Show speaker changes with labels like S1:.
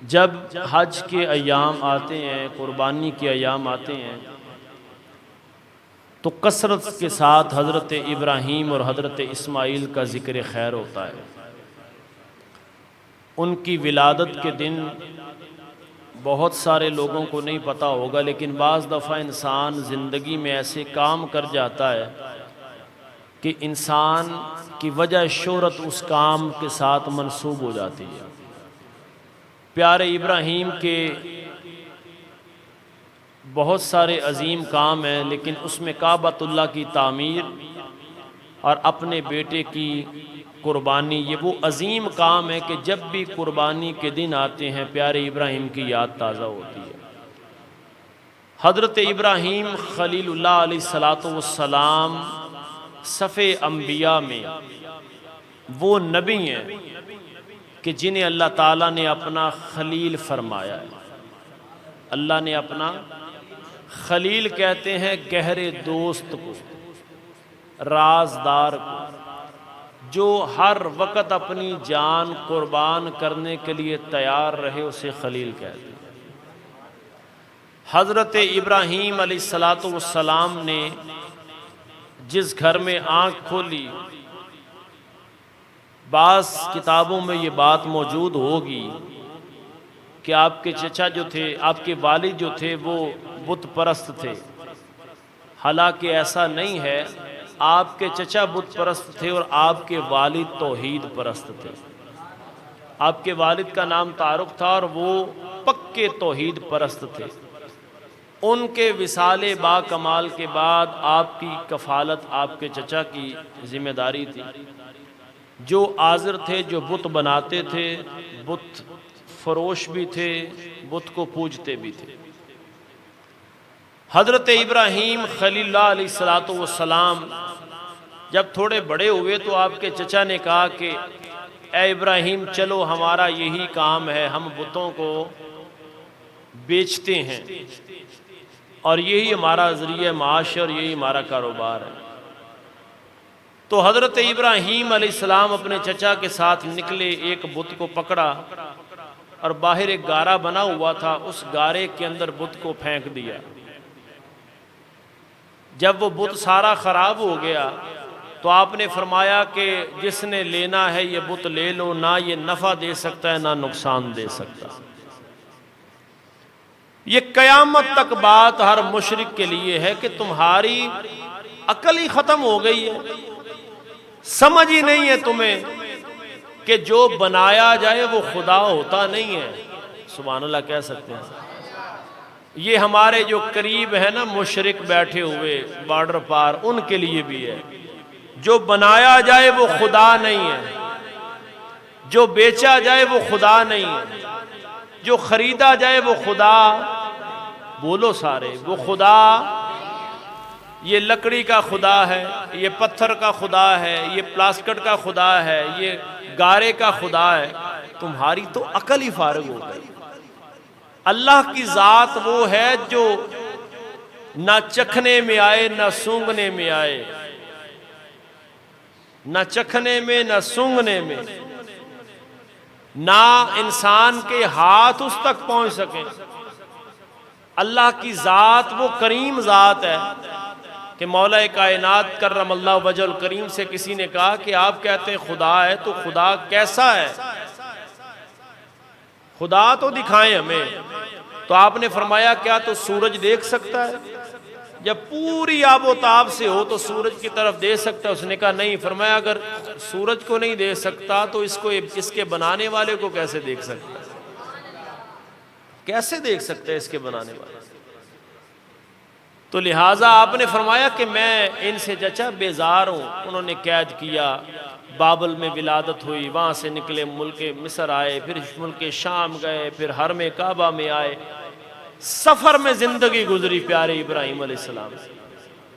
S1: جب حج کے ایام آتے ہیں، قربانی کے ایام آتے ہیں، تو کثرت کے ساتھ حضرت ابراہیم اور حضرت اسماعیل کا ذکر خیر ہوتا ہے۔ ان کی ولادت کے دن بہت سارے لوگوں کو نہیں پتہ ہوگا، لیکن بعض دفعہ انسان زندگی میں ایسے کام کر جاتا ہے کہ انسان کی وجہ شہرت اس کام کے ساتھ منسوب ہو جاتی ہے۔ پیارے ابراہیم کے بہت سارے عظیم کام ہیں، لیکن اس میں کعبۃ اللہ کی تعمیر اور اپنے بیٹے کی قربانی، یہ وہ عظیم کام ہے کہ جب بھی قربانی کے دن آتے ہیں پیارے ابراہیم کی یاد تازہ ہوتی ہے۔ حضرت ابراہیم خلیل اللہ علیہ الصلاۃ والسلام صفِ انبیاء میں وہ نبی ہیں کہ جنہیں اللہ تعالیٰ نے اپنا خلیل فرمایا ہے۔ اللہ نے اپنا خلیل کہتے ہیں گہرے دوست کو، رازدار کو، جو ہر وقت اپنی جان قربان کرنے کے لیے تیار رہے، اسے خلیل کہتے ہیں۔ حضرت ابراہیم علیہ الصلاۃ والسلام نے جس گھر میں آنکھ کھولی، بعض کتابوں میں یہ بات موجود ہوگی کہ آپ کے چچا جو تھے، آپ کے والد جو تھے، وہ بت پرست تھے۔ حالانکہ ایسا نہیں ہے، آپ کے چچا بت پرست تھے اور آپ کے والد توحید پرست تھے۔ آپ کے والد کا نام طارق تھا اور وہ پکے توحید پرست تھے۔ ان کے وصال با کمال کے بعد آپ کی کفالت آپ کے چچا کی ذمہ داری تھی، جو عازر تھے، جو بت بناتے تھے، بت فروش بھی تھے، بت کو پوجتے بھی تھے۔ حضرت ابراہیم خلیل اللہ علیہ الصلاۃ والسلام جب تھوڑے بڑے ہوئے تو آپ کے چچا نے کہا کہ اے ابراہیم، چلو ہمارا یہی کام ہے، ہم بتوں کو بیچتے ہیں اور یہی ہمارا ذریعہ معاش ہے اور یہی ہمارا کاروبار ہے۔ تو حضرت ابراہیم علیہ السلام اپنے چچا کے ساتھ نکلے، ایک بت کو پکڑا اور باہر ایک گارا بنا ہوا تھا، اس گارے کے اندر بت کو پھینک دیا۔ جب وہ بت سارا خراب ہو گیا تو آپ نے فرمایا کہ جس نے لینا ہے یہ بت لے لو، نہ یہ نفع دے سکتا ہے نہ نقصان دے سکتا۔ یہ قیامت تک بات ہر مشرک کے لیے ہے کہ تمہاری عقل ہی ختم ہو گئی ہے، سمجھ ہی نہیں ہے تمہیں کہ جو بنایا جائے وہ خدا ہوتا نہیں ہے۔ سبحان اللہ کہہ سکتے ہیں؟ یہ ہمارے جو قریب ہے نا مشرک بیٹھے ہوئے بارڈر پار، ان کے لیے بھی ہے۔ جو بنایا جائے وہ خدا نہیں ہے، جو بیچا جائے وہ خدا نہیں ہے، جو خریدا جائے وہ خدا، بولو سارے، وہ خدا۔ یہ لکڑی کا خدا ہے، یہ پتھر کا خدا ہے، یہ پلاسٹک کا خدا ہے، یہ گارے کا خدا ہے۔ تمہاری تو عقل ہی فارغ ہو گئی۔ اللہ کی ذات وہ ہے جو نہ چکھنے میں آئے نہ سونگھنے میں آئے، نہ چکھنے میں نہ سونگھنے میں، نہ انسان کے ہاتھ اس تک پہنچ سکیں۔ اللہ کی ذات وہ کریم ذات ہے کہ مولا کائنات کرم اللہ وجہ الکریم سے کسی نے کہا کہ آپ کہتے ہیں خدا ہے، تو خدا کیسا ہے؟ خدا تو دکھائیں ہمیں۔ تو آپ نے فرمایا کیا تو سورج دیکھ سکتا ہے؟ جب پوری آب و تاب سے ہو تو سورج کی طرف دے سکتا ہے؟ اس نے کہا نہیں۔ فرمایا اگر سورج کو نہیں دے سکتا تو اس کے بنانے والے کو کیسے دیکھ سکتا ہے؟ کیسے دیکھ سکتا ہے اس کے بنانے والے؟ تو لہٰذا آپ نے فرمایا کہ میں ان سے چچا بیزار ہوں۔ انہوں نے قید کیا، بابل میں ولادت ہوئی، وہاں سے نکلے ملک مصر آئے، پھر ملک شام گئے، پھر حرم کعبہ میں آئے، سفر میں زندگی گزری پیارے ابراہیم علیہ السلام سے۔